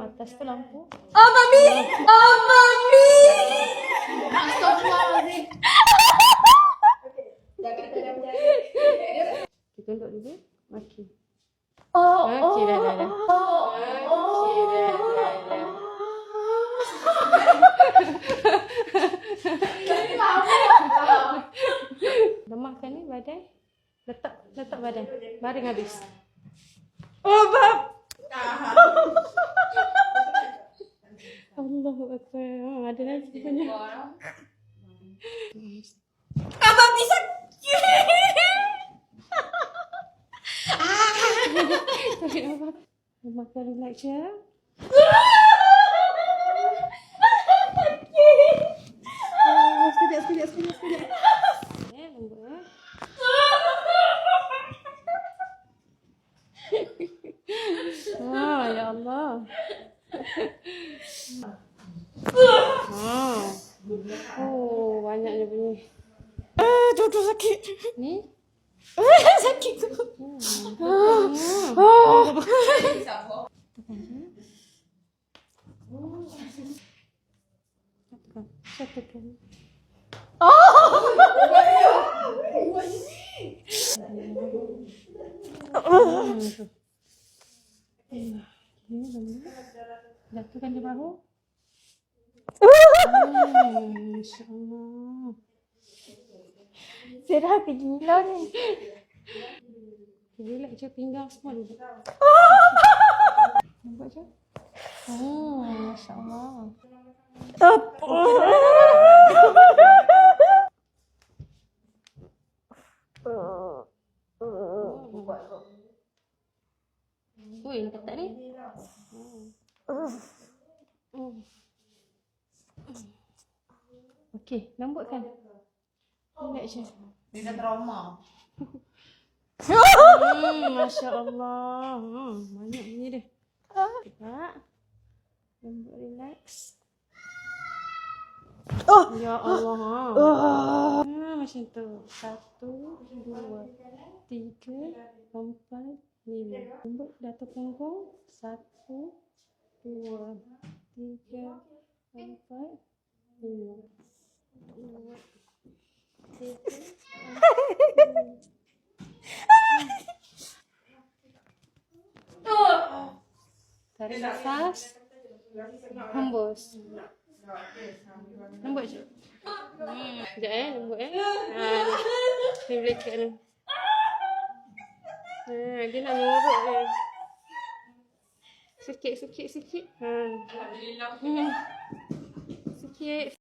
atas tu lampu. Oh, Mami! Oh, Mami! Astagfirullahaladzim. Kita tunduk dulu. Okey. Okey, dah. Okey, dah. Lemahkan ni badan. Letak badan. Baring habis. Oh, Bab! Allahu Akbar. Ada lagi banyak. Abang ni sakit! Tarik apa? Makan relax ya. Sekejap. Lembut ya. Ya Allah. Oh, banyaknya bunyi. Duduk sakit. Ni? Sakit tu. Satukan. Jatuhkan di bahu. Masya-Allah. Saya dah hampir gila ni. Relax je, pinggang semua dulu. Nampak je? Oh, Masya-Allah. Ui, nak ketat ni? Okey, lembut kan? Relax je. Dia dah trauma. Masya Allah. Banyak ni dia. Tegak. Lembut, relax. Ya Allah. Macam tu. 1, 2, 3, 4, 5. Lembut datar punggung. 1, 2, 3, 4, 5. 2, 3. Tarik nafas. Hembus. Lembut je. Sekejap lembut Ni boleh kat ni. Dia nak ngorok dia. Sikit. Sikit.